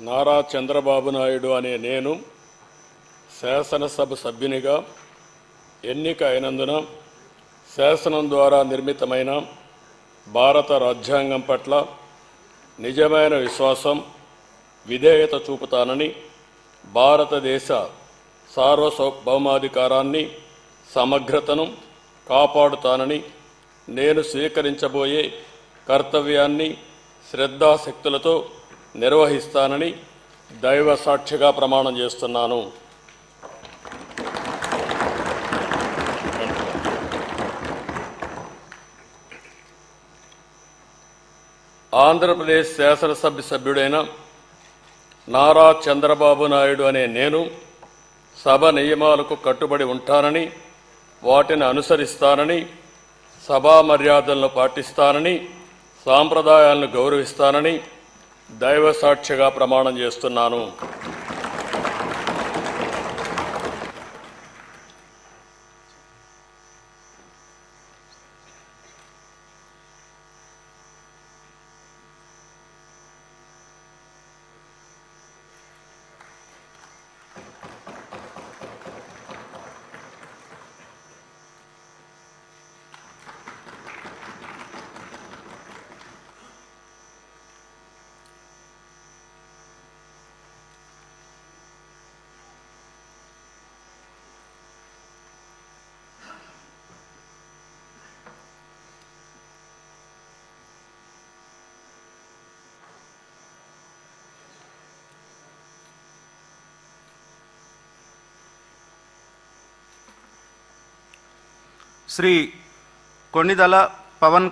నారా చంద్రబాబు నాయుడు అనే నేను శాసనసభ సభ్యునిగా ఎన్నిక అయినందున శాసనం ద్వారా నిర్మితమైన భారత రాజ్యాంగం పట్ల నిజమైన విశ్వాసం, విధేయత చూపుతానని, భారతదేశ సార్వభౌమాధికారాన్ని, సమగ్రతను కాపాడుతానని, నేను స్వీకరించబోయే కర్తవ్యాన్ని శ్రద్ధాశక్తులతో నిర్వహిస్తానని దైవ సాక్షిగా ప్రమాణం చేస్తున్నాను. ఆంధ్రప్రదేశ్ శాసనసభ సభ్యుడైన నారా చంద్రబాబు నాయుడు అనే నేను సభ నియమాలకు కట్టుబడి ఉంటానని, వాటిని అనుసరిస్తానని, సభా మర్యాదలను పాటిస్తానని, సాంప్రదాయాలను గౌరవిస్తానని దైవ సాక్షిగా ప్రమాణం చేస్తున్నాను. శ్రీ కొణిదల పవన్